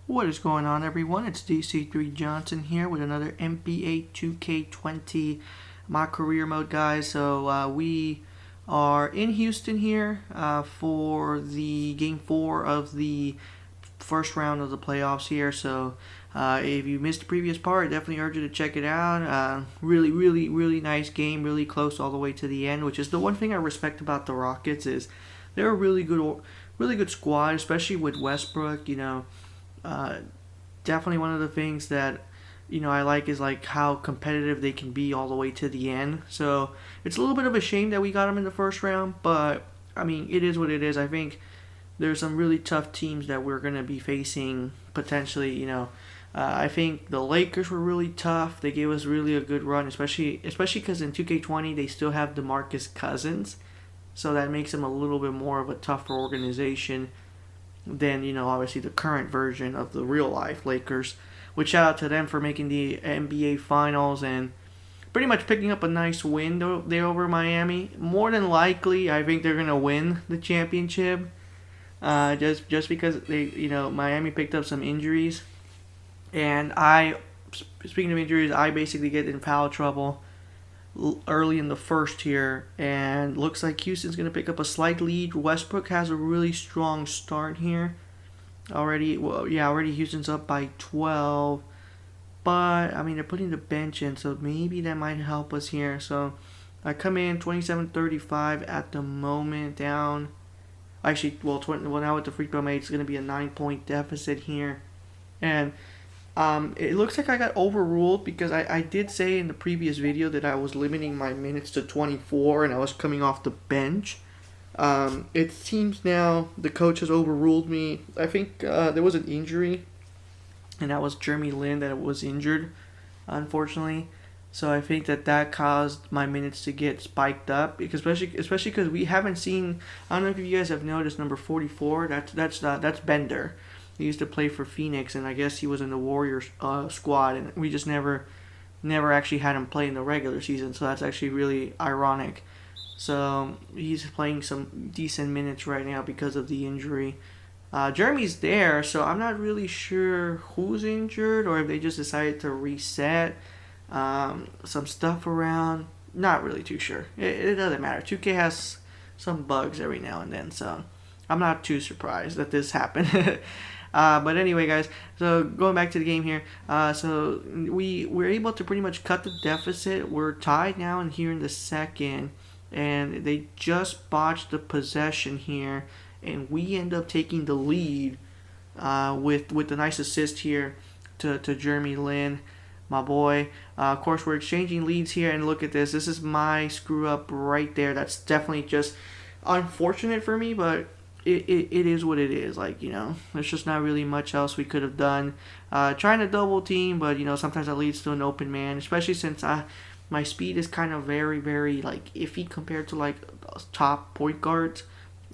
What is going on, everyone? It's DC3 Johnson here with another NBA 2K20 My Career mode, guys. So we are in Houston here for the Game 4 of the first round of the playoffs here. So if you missed the previous part, I definitely urge you to check it out. Really nice game, really close all the way to the end, which is the one thing I respect about the Rockets is they're a really good squad, especially with Westbrook. Uh, Definitely one of the things that I like is like how competitive they can be all the way to the end. So it's a little bit of a shame that we got them in the first round, but I mean it is what it is. I think there's some really tough teams that we're going to be facing potentially. I think the Lakers were really tough. They gave us really a good run, especially because in 2K20 they still have DeMarcus Cousins, so that makes them a little bit more of a tougher organization than obviously the current version of the real life Lakers. Which shout out to them for making the NBA Finals and pretty much picking up a nice win there over Miami. More than likely, I think they're gonna win the championship. Just because Miami picked up some injuries, and speaking of injuries, I basically get in foul trouble early in the first here, and looks like Houston's going to pick up a slight lead. Westbrook has a really strong start here already. Well, yeah, already Houston's up by 12, but I mean they're putting the bench in, so maybe that might help us here. So I come in 27-35 at the moment, down. Actually, now with the free throw made, it's going to be a 9-point deficit here, and it looks like I got overruled because I did say in the previous video that I was limiting my minutes to 24 and I was coming off the bench. It seems now the coach has overruled me. I think there was an injury, and that was Jeremy Lin that was injured, unfortunately. So I think that caused my minutes to get spiked up, because especially because we haven't seen. I don't know if you guys have noticed number 44. That's Bender. He used to play for Phoenix, and I guess he was in the Warriors squad, and we just never actually had him play in the regular season. So that's actually really ironic. So he's playing some decent minutes right now because of the injury. Jeremy's there, so I'm not really sure who's injured or if they just decided to reset some stuff around. Not really too sure. It doesn't matter. 2K has some bugs every now and then, so I'm not too surprised that this happened. But anyway, guys, so going back to the game here, so we're able to pretty much cut the deficit. We're tied now in here in the second, and they just botched the possession here, and we end up taking the lead with a nice assist here to Jeremy Lin, my boy. Of course, we're exchanging leads here, and look at this. This is my screw up right there. That's definitely just unfortunate for me, but it is what it is. Like, there's just not really much else we could have done. Trying to double team, but sometimes that leads to an open man, especially since my speed is kind of very like iffy compared to like top point guards.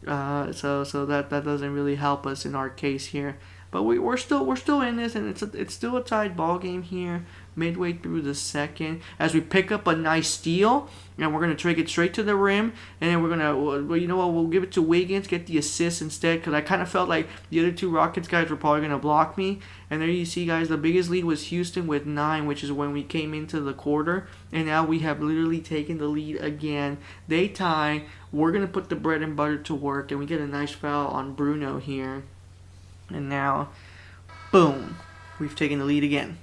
So that doesn't really help us in our case here. But we're still in this, and it's still a tied ball game here midway through the second, as we pick up a nice steal, and we're gonna take it straight to the rim, and then we're gonna, we'll give it to Wiggins, get the assist instead, because I kind of felt like the other two Rockets guys were probably gonna block me. And there you see, guys, the biggest lead was Houston with 9, which is when we came into the quarter, and now we have literally taken the lead again. They tie. We're gonna put the bread and butter to work, and we get a nice foul on Bruno here, and now, boom, we've taken the lead again.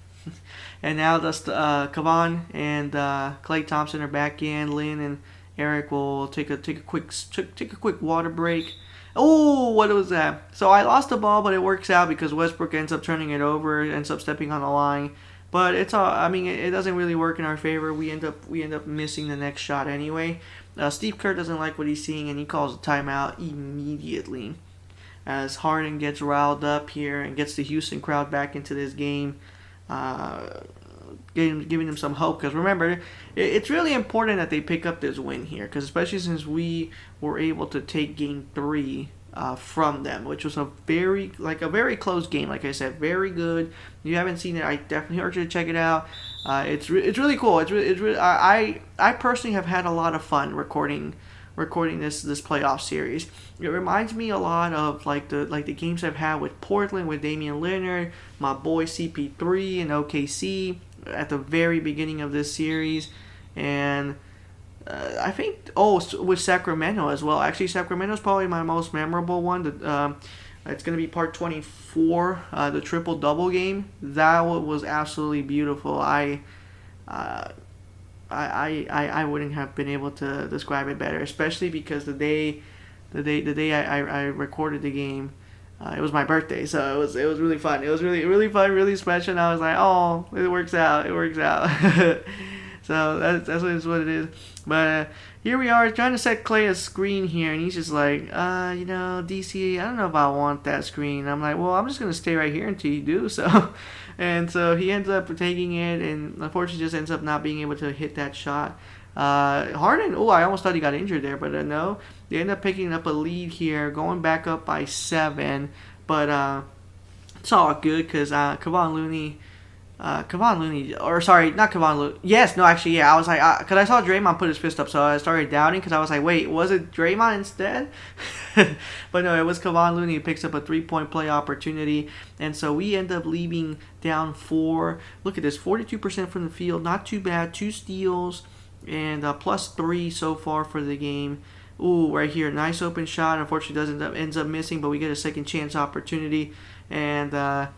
And now that's Kavan and Klay Thompson are back in. Lynn and Eric will take a quick water break. Oh, what was that? So I lost the ball, but it works out because Westbrook ends up turning it over, ends up stepping on the line. But it's all. I mean, it doesn't really work in our favor. We end up missing the next shot anyway. Steve Kerr doesn't like what he's seeing, and he calls a timeout immediately, as Harden gets riled up here and gets the Houston crowd back into this game. Giving them some hope, because remember, it's really important that they pick up this win here, because especially since we were able to take game 3 from them, which was a very close game. Like I said, very good. If you haven't seen it, I definitely urge you to check it out. It's really cool. I personally have had a lot of fun recording recording this playoff series. It reminds me a lot of like the games I've had with Portland with Damian Lillard, my boy CP3 and OKC at the very beginning of this series, and I think with Sacramento as well. Actually, Sacramento is probably my most memorable one. It's going to be part 24, the triple double game. That was absolutely beautiful. I wouldn't have been able to describe it better, especially because the day I recorded the game, it was my birthday, so it was really fun. It was really fun, really special. And I was like, oh, it works out. So that's what it is. But here we are trying to set Clay a screen here, and he's just like, DC, I don't know if I want that screen. I'm like, well, I'm just gonna stay right here until you do so. And so he ends up taking it, and unfortunately just ends up not being able to hit that shot. Harden, I almost thought he got injured there, but no. They end up picking up a lead here, going back up by 7. But it's all good because Kevon Looney, or sorry, not Kevon Looney. Yes, no, actually, yeah. I was like, because I saw Draymond put his fist up, so I started doubting because I was like, wait, was it Draymond instead? But no, it was Kevon Looney who picks up a 3-point play opportunity, and so we end up leaving down 4. Look at this, 42% from the field, not too bad. 2 steals and +3 so far for the game. Ooh, right here, nice open shot. Unfortunately, ends up missing, but we get a second chance opportunity, and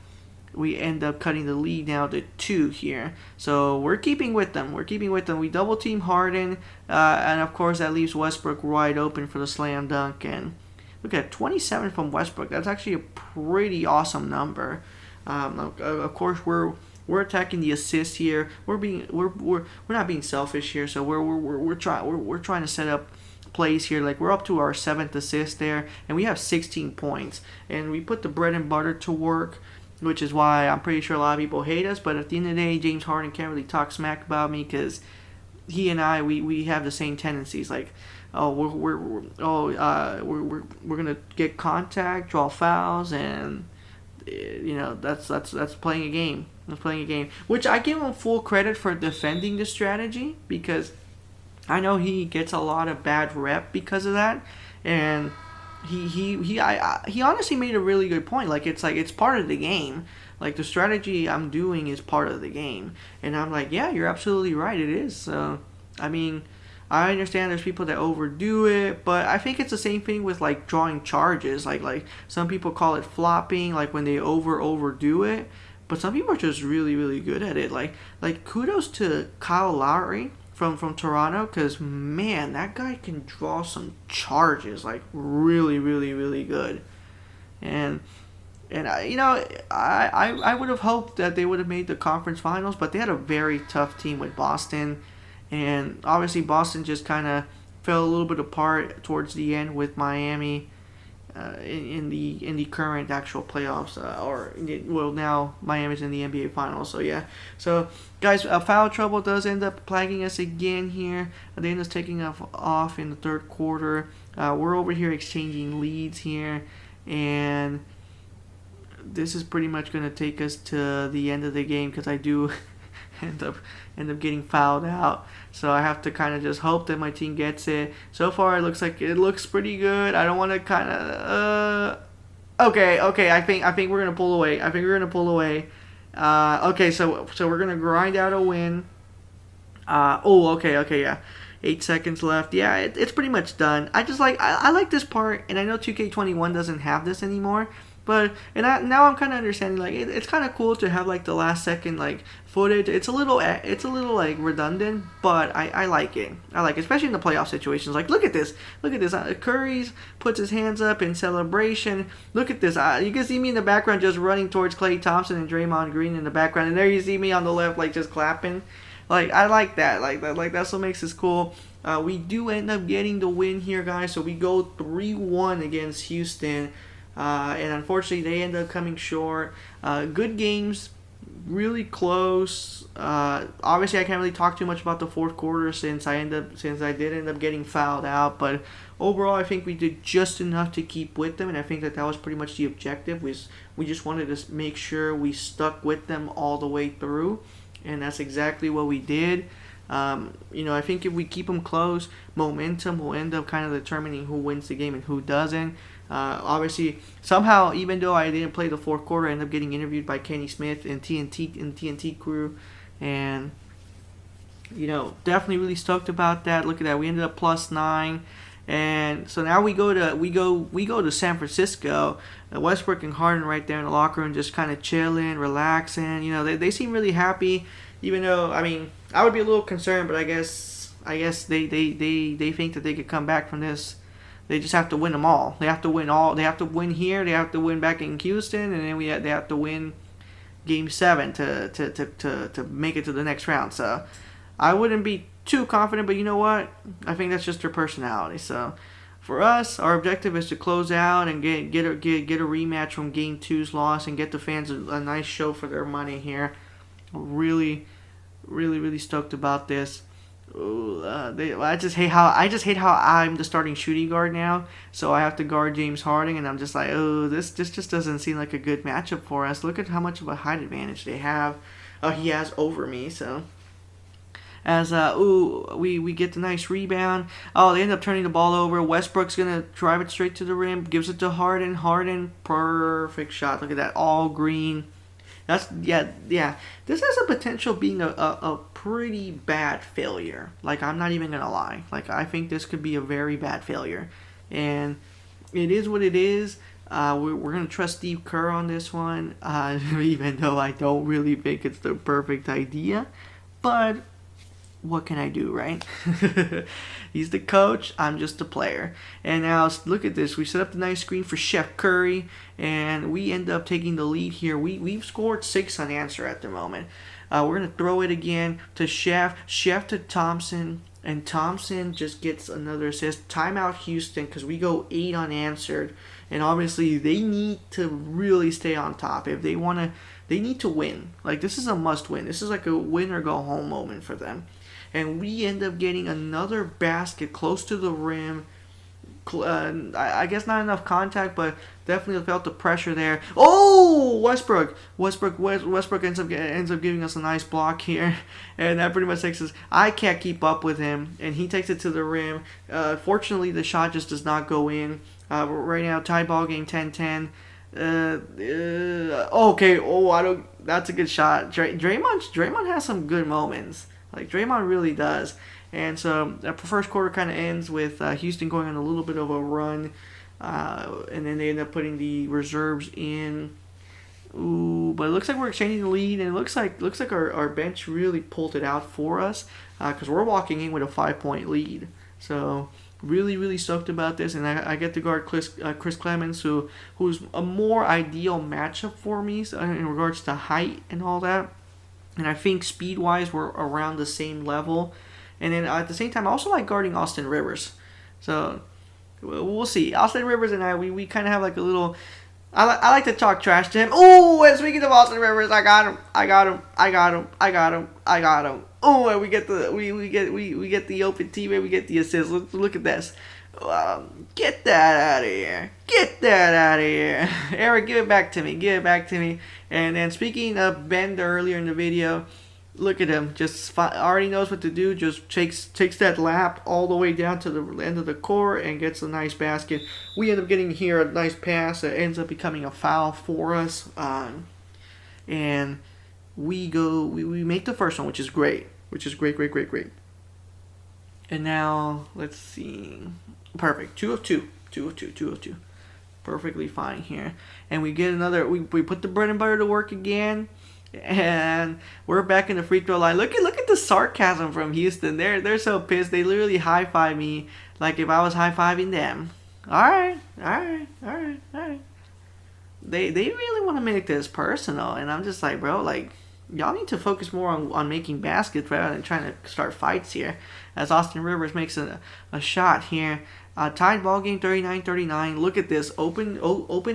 we end up cutting the lead now to 2 here. So we're keeping with them. We double team Harden, and of course that leaves Westbrook wide open for the slam dunk. And look at 27 from Westbrook. That's actually a pretty awesome number. Of course we're attacking the assist here. We're not being selfish here. So we're trying to set up plays here. Like we're up to our 7th assist there, and we have 16 points. And we put the bread and butter to work, which is why I'm pretty sure a lot of people hate us. But at the end of the day, James Harden can't really talk smack about me because he and I we have the same tendencies. Like, we're gonna get contact, draw fouls, and that's playing a game. That's playing a game. Which I give him full credit for defending the strategy because I know he gets a lot of bad rep because of that, and he honestly made a really good point. Like it's part of the game. Like the strategy I'm doing is part of the game, and I'm like, yeah, you're absolutely right. It is. So I mean, I understand there's people that overdo it, but I think it's the same thing with like drawing charges. Like some people call it flopping, like when they overdo it. But some people are just really, really good at it. Like kudos to Kyle Lowry from Toronto, because man, that guy can draw some charges like really, really, really good. And I would have hoped that they would have made the conference finals, but they had a very tough team with Boston, and obviously Boston just kind of fell a little bit apart towards the end with Miami in the current actual playoffs, now Miami's in the NBA Finals. So yeah, so guys, foul trouble does end up plaguing us again here. They end up taking off in the third quarter. We're over here exchanging leads here, and this is pretty much going to take us to the end of the game because I do end up getting fouled out. So I have to kind of just hope that my team gets it. So far, it looks pretty good. I don't want to kind of okay. I think we're gonna pull away. Okay, so we're gonna grind out a win. Okay, yeah. 8 seconds left. Yeah, it's pretty much done. I like this part, and I know 2K21 doesn't have this anymore. But now I'm kind of understanding, like it's kind of cool to have like the last second like footage. It's a little like redundant, but I like it. Especially in the playoff situations. Like look at this. Curry puts his hands up in celebration. Look at this. You can see me in the background just running towards Klay Thompson and Draymond Green in the background, and there you see me on the left like just clapping. Like I like that. Like that's what makes this cool. We do end up getting the win here, guys. So we go 3-1 against Houston. And unfortunately, they end up coming short. Good games, really close. Obviously, I can't really talk too much about the fourth quarter since I did end up getting fouled out. But overall, I think we did just enough to keep with them, and I think that was pretty much the objective. We just wanted to make sure we stuck with them all the way through, and that's exactly what we did. I think if we keep them close, momentum will end up kind of determining who wins the game and who doesn't. Obviously, somehow, even though I didn't play the fourth quarter, I ended up getting interviewed by Kenny Smith and TNT crew, and definitely really stoked about that. Look at that, we ended up +9. And so now we go to San Francisco. Westbrook and Harden right there in the locker room, just kind of chilling, relaxing. They seem really happy. Even though, I mean, I would be a little concerned, but I guess they think that they could come back from this. They just have to win them all. They have to win all. They have to win here. They have to win back in Houston, and then they have to win Game 7 to make it to the next round. So I wouldn't be too confident, but you know what? I think that's just their personality. So for us, our objective is to close out and get a rematch from Game 2's loss and get the fans a nice show for their money here. Really, really, really stoked about this. I just hate how I'm the starting shooting guard now, so I have to guard James Harden, and I'm just like, this just doesn't seem like a good matchup for us. Look at how much of a height advantage they have. He has over me, so. As we get the nice rebound. They end up turning the ball over. Westbrook's gonna drive it straight to the rim, gives it to Harden. Harden, perfect shot. Look at that, all green. Yeah. This has a potential being a pretty bad failure. Like, I'm not even gonna lie. Like, I think this could be a very bad failure, and it is what it is. We're gonna trust Steve Kerr on this one, even though I don't really think it's the perfect idea, but what can I do, right? He's the coach. I'm just a player. And now look at this. We set up the nice screen for Chef Curry, and we end up taking the lead here. We've scored 6 unanswered at the moment. We're gonna throw it again to Chef to Thompson, and Thompson just gets another assist. Timeout Houston, because we go 8 unanswered, and obviously they need to really stay on top if they wanna. They need to win. Like, this is a must win. This is like a win or go home moment for them. And we end up getting another basket close to the rim. I guess not enough contact, but definitely felt the pressure there. Oh, Westbrook ends up giving us a nice block here, and that pretty much takes us. I can't keep up with him, and he takes it to the rim. Fortunately, the shot just does not go in. Right now, tie ball game 10-10. Okay. I don't. That's a good shot. Draymond has some good moments. Like, Draymond really does. And so the first quarter kind of ends with Houston going on a little bit of a run, and then they end up putting the reserves in. But it looks like we're exchanging the lead, and it looks like our bench really pulled it out for us, because we're walking in with a 5-point lead. So really, really stoked about this, and I get to guard Chris Clemens, who's a more ideal matchup for me in regards to height and all that. And I think speed-wise, we're around the same level. And then at the same time, I also like guarding Austin Rivers. So we'll see. Austin Rivers and we kind of have like a little. I like to talk trash to him. Oh, and speaking of Austin Rivers, I got him. Oh, and we get the open teammate. We get the assist. Look at this. Get that out of here. Eric, give it back to me. And then speaking of Bender earlier in the video, look at him. Just already knows what to do. Just takes that lap all the way down to the end of the court and gets a nice basket. We end up getting here a nice pass that ends up becoming a foul for us. And we make the first one, which is great. Great. And now, let's see. Perfect. 2 of 2. Perfectly fine here. And we get another. We put the bread and butter to work again. And we're back in the free throw line. Look at the sarcasm from Houston. They're so pissed. They literally high-five me like if I was high-fiving them. All right. They really want to make this personal. And I'm just like, bro, like, y'all need to focus more on making baskets rather than trying to start fights here. As Austin Rivers makes a shot here. Tied ball game 39-39. Look at this. Open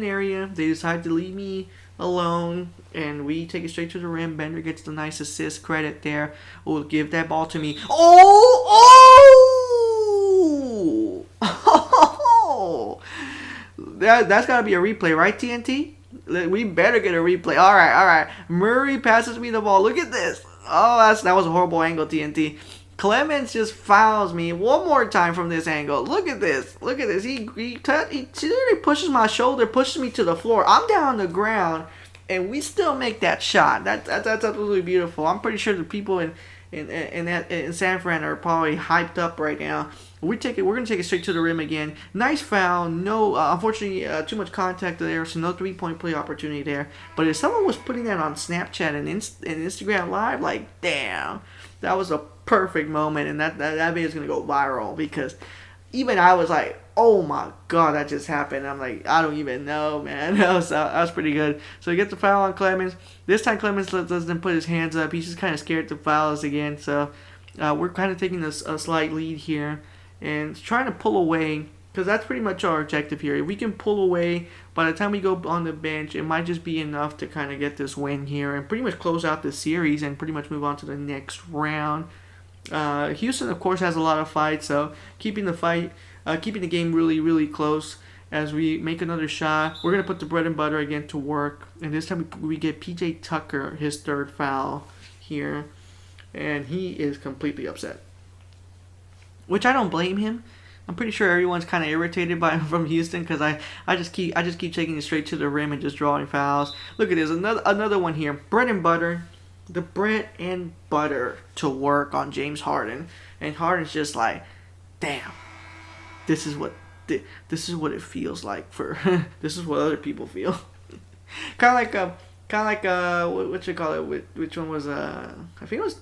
area. They decide to leave me alone. And we take it straight to the rim. Bender gets the nice assist credit there. Will give that ball to me. Oh! That's got to be a replay, right, TNT? We better get a replay. All right. Murray passes me the ball. Look at this. Oh, that was a horrible angle, TNT. Clemens just fouls me one more time from this angle. Look at this. Look at this. He literally pushes my shoulder, pushes me to the floor. I'm down on the ground, and we still make that shot. That's absolutely beautiful. I'm pretty sure the people in San Fran are probably hyped up right now. We're gonna take it straight to the rim again. Nice foul. No, unfortunately, too much contact there, so no 3-point play opportunity there. But if someone was putting that on Snapchat and Instagram Live, like, damn, that was a perfect moment, and that video is gonna go viral, because even I was like, oh my god, that just happened. I'm like, I don't even know, man. That was pretty good. So he gets the foul on Clemens. This time Clemens doesn't put his hands up. He's just kind of scared to foul us again. So we're kind of taking a slight lead here and trying to pull away, because that's pretty much our objective here. If we can pull away, by the time we go on the bench, it might just be enough to kind of get this win here and pretty much close out the series and pretty much move on to the next round. Houston, of course, has a lot of fights, so keeping the game really, really close as we make another shot. We're going to put the bread and butter again to work, and this time we get PJ Tucker, his third foul here, and he is completely upset, which I don't blame him. I'm pretty sure everyone's kind of irritated by him from Houston, because I just keep taking it straight to the rim and just drawing fouls. Look at this, another one here. Bread and butter. The bread and butter to work on James Harden, and Harden's just like, damn, this is what it feels like for this is what other people feel. kind of like what you call it? Which one was I think it was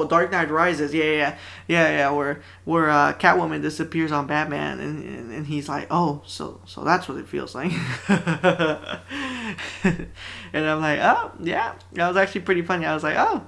Dark Knight Rises. Yeah. Where Catwoman disappears on Batman, and he's like, oh, so that's what it feels like. And I'm like, oh yeah, that was actually pretty funny. I was like, oh,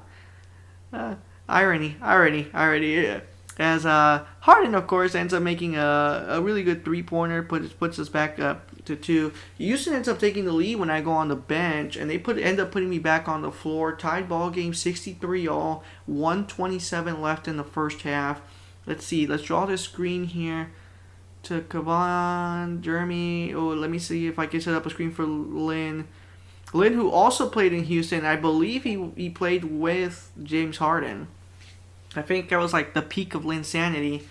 irony. Yeah. As Harden, of course, ends up making a really good 3-pointer, puts us back up to 2. Houston ends up taking the lead when I go on the bench, and they end up putting me back on the floor. Tied ball game, 63-all, 1:27 left in the first half. Let's see. Let's draw this screen here to Kavan, Jeremy. Oh, let me see if I can set up a screen for Lynn. Lynn, who also played in Houston. I believe he played with James Harden. I think that was like the peak of Linsanity,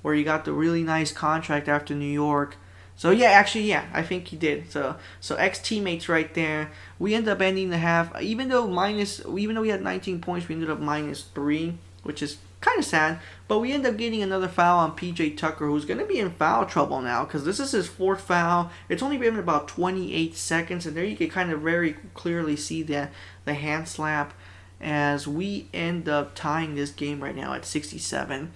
where he got the really nice contract after New York. So yeah, I think he did. So ex-teammates right there. We end up ending the half, even though we had 19 points, we ended up -3, which is kind of sad. But we end up getting another foul on PJ Tucker, who's going to be in foul trouble now, because this is his 4th foul. It's only been about 28 seconds, and there you can kind of very clearly see the hand slap, as we end up tying this game right now at 67.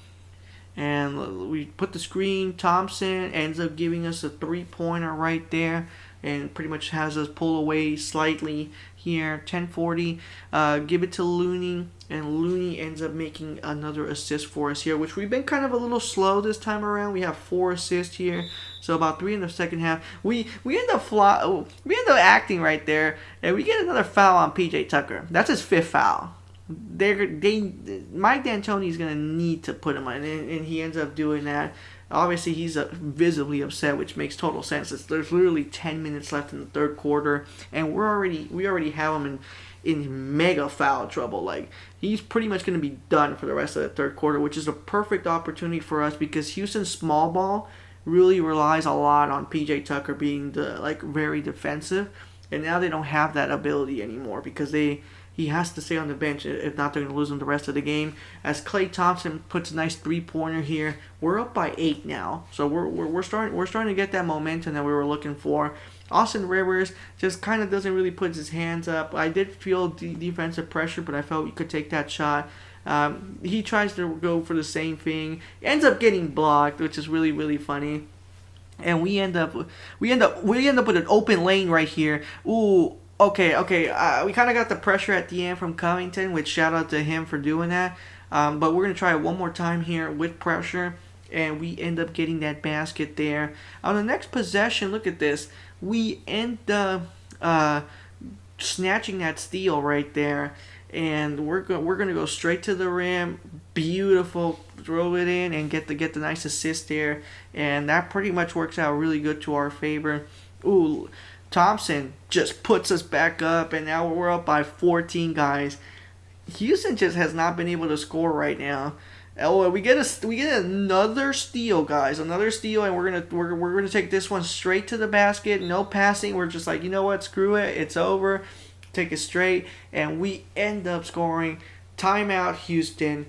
And we put the screen. Thompson ends up giving us a 3-pointer right there, and pretty much has us pull away slightly here. 10:40. Give it to Looney, and Looney ends up making another assist for us here, which we've been kind of a little slow this time around. We have 4 assists here, so about 3 in the second half. We end up acting right there, and we get another foul on PJ Tucker. That's his 5th foul. Mike D'Antoni's gonna need to put him on, and he ends up doing that. Obviously, he's visibly upset, which makes total sense. There's literally 10 minutes left in the third quarter, and we already have him in mega foul trouble. Like, he's pretty much going to be done for the rest of the third quarter, which is a perfect opportunity for us, because Houston's small ball really relies a lot on PJ Tucker being very defensive, and now they don't have that ability anymore, because he has to stay on the bench. If not, they're going to lose him the rest of the game. As Klay Thompson puts a nice 3-pointer here, we're up by 8 now. So we're starting to get that momentum that we were looking for. Austin Rivers just kind of doesn't really put his hands up. I did feel defensive pressure, but I felt we could take that shot. He tries to go for the same thing, ends up getting blocked, which is really, really funny. And we end up with an open lane right here. Ooh. Okay. We kind of got the pressure at the end from Covington, which shout out to him for doing that. But we're going to try it one more time here with pressure, and we end up getting that basket there. On the next possession, look at this. We end up snatching that steal right there, and we're going to go straight to the rim. Beautiful. Throw it in and get the nice assist there, and that pretty much works out really good to our favor. Ooh. Thompson just puts us back up, and now we're up by 14, guys. Houston just has not been able to score right now. Oh, we get another steal, guys. Another steal, and we're gonna take this one straight to the basket. No passing. We're just like, you know what? Screw it. It's over. Take it straight, and we end up scoring. Timeout, Houston.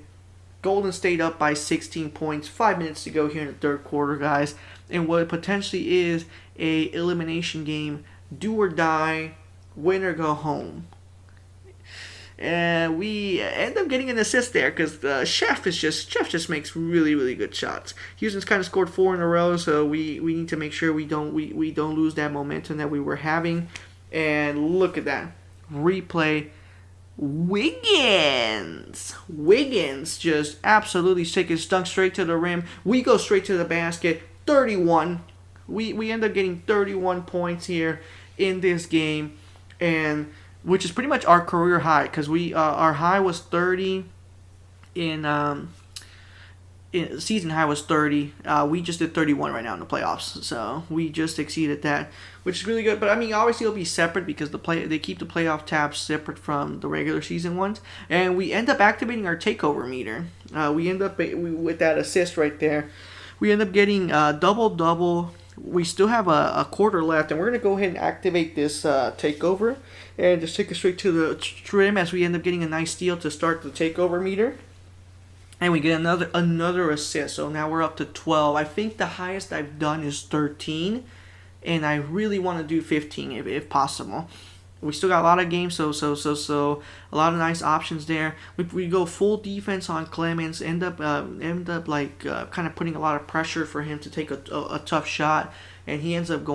Golden State up by 16 points. 5 minutes to go here in the third quarter, guys. And what potentially is a elimination game, do or die, win or go home. And we end up getting an assist there because Chef just makes really good shots. Houston's kind of scored 4 in a row, so we need to make sure we don't lose that momentum that we were having. And look at that replay. Wiggins just absolutely sick. It stunk straight to the rim. We go straight to the basket. 31. We end up getting 31 points here in this game, and which is pretty much our career high because our high was 30 in season high was 30. We just did 31 right now in the playoffs, so we just exceeded that, which is really good. But I mean, obviously it'll be separate because they keep the playoff tabs separate from the regular season ones, and we end up activating our takeover meter. We end up with that assist right there. We end up getting double. We still have a quarter left, and we're gonna go ahead and activate this takeover and just take it straight to the trim as we end up getting a nice steal to start the takeover meter. And we get another assist, so now we're up to 12. I think the highest I've done is 13, and I really want to do 15 if possible. We still got a lot of games, so a lot of nice options there. We go full defense on Clemens, end up kind of putting a lot of pressure for him to take a tough shot, and he ends up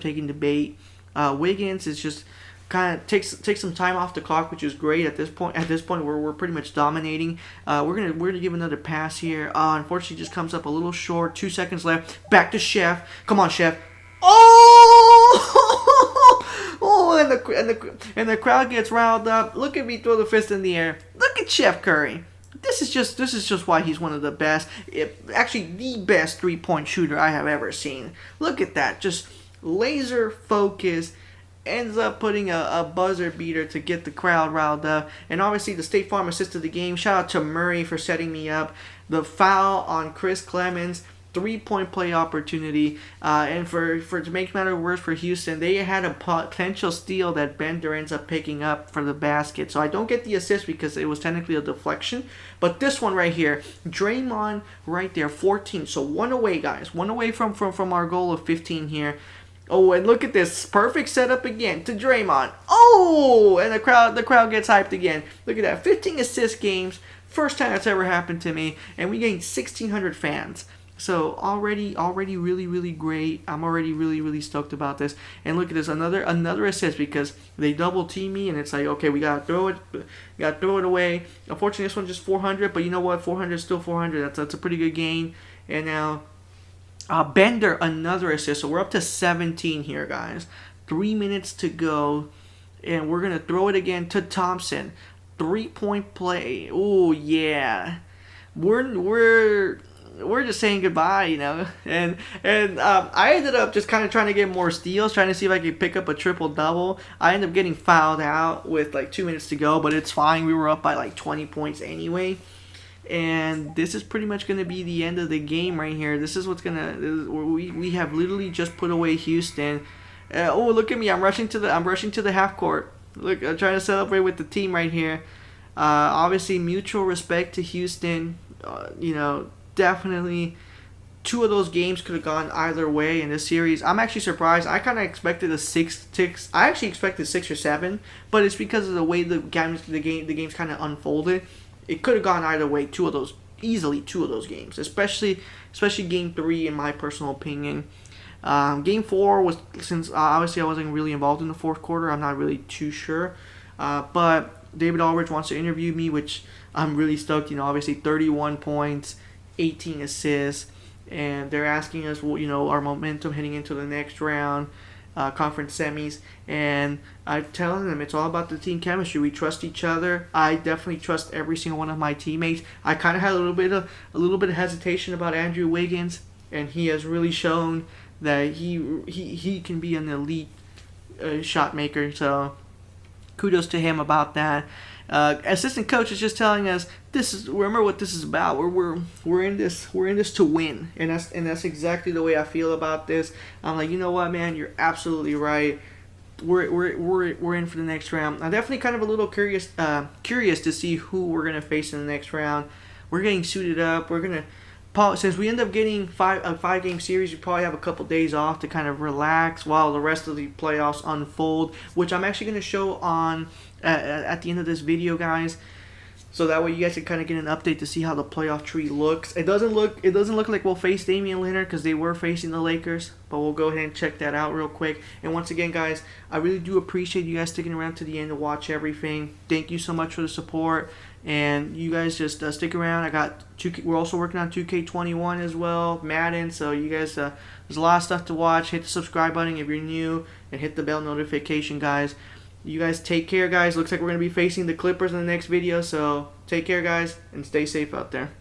taking the bait. Wiggins is just kind of takes some time off the clock, which is great at this point. At this point, we're pretty much dominating. We're gonna give another pass here. Unfortunately, just comes up a little short. 2 seconds left. Back to Chef. Come on, Chef. Oh! Oh, and the crowd gets riled up. Look at me throw the fist in the air. Look at Chef Curry. This is just why he's one of the best. Actually, the best 3-point shooter I have ever seen. Look at that. Just laser focus. Ends up putting a buzzer beater to get the crowd riled up. And obviously the State Farm assisted the game. Shout out to Murray for setting me up. The foul on Chris Clemens. 3-point play opportunity. And to make matter worse for Houston, they had a potential steal that Bender ends up picking up for the basket. So I don't get the assist because it was technically a deflection. But this one right here, Draymond right there, 14. So one away, guys. One away from our goal of 15 here. Oh, and look at this. Perfect setup again to Draymond. Oh, and the crowd gets hyped again. Look at that. 15 assist games. First time that's ever happened to me. And we gained 1,600 fans. So already really great. I'm already really stoked about this. And look at this. Another assist because they double team me and it's like, okay, we gotta throw it away. Unfortunately, this one's just 400, but you know what? 400 is still 400. That's a pretty good gain. And now Bender, another assist. So we're up to 17 here, guys. 3 minutes to go. And we're going to throw it again to Thompson. 3-point play. Oh, yeah. We're just saying goodbye, you know. And I ended up just kind of trying to get more steals, trying to see if I could pick up a triple-double. I ended up getting fouled out with like 2 minutes to go, but it's fine. We were up by like 20 points anyway. And this is pretty much going to be the end of the game right here. This is what's going to... We have literally just put away Houston. Oh, look at me. I'm rushing to the half court. Look, I'm trying to celebrate with the team right here. Obviously, mutual respect to Houston. Definitely 2 of those games could have gone either way in this series. I'm actually surprised. I kind of expected a 6. I actually expected 6 or 7, but it's because of the way the games kind of unfolded. It could have gone either way. 2 of those games, especially Game 3 in my personal opinion. Game 4 was, since obviously I wasn't really involved in the fourth quarter, I'm not really too sure. But David Aldridge wants to interview me, which I'm really stoked. Obviously 31 points, 18 assists, and they're asking us, our momentum heading into the next round. Conference semis, and I'm telling them it's all about the team chemistry. We trust each other. I definitely trust every single one of my teammates. I kind of had a little bit of hesitation about Andrew Wiggins, and he has really shown that he can be an elite shot maker. So kudos to him about that. Assistant coach is just telling us remember what this is about. We're in this to win, and that's exactly the way I feel about this. I'm like, you know what, man, you're absolutely right. We're in for the next round. I'm definitely kind of a little curious to see who we're gonna face in the next round. We're getting suited up. We're gonna since we end up getting a 5-game series, we probably have a couple days off to kind of relax while the rest of the playoffs unfold, which I'm actually going to show on at the end of this video, guys. So that way you guys can kind of get an update to see how the playoff tree looks. It doesn't look like we'll face Damian Lillard because they were facing the Lakers, but we'll go ahead and check that out real quick. And once again, guys, I really do appreciate you guys sticking around to the end to watch everything. Thank you so much for the support, and you guys just stick around. We're also working on 2K21 as well, Madden. So you guys, there's a lot of stuff to watch. Hit the subscribe button if you're new, and hit the bell notification, guys. You guys take care, guys. Looks like we're going to be facing the Clippers in the next video. So take care, guys, and stay safe out there.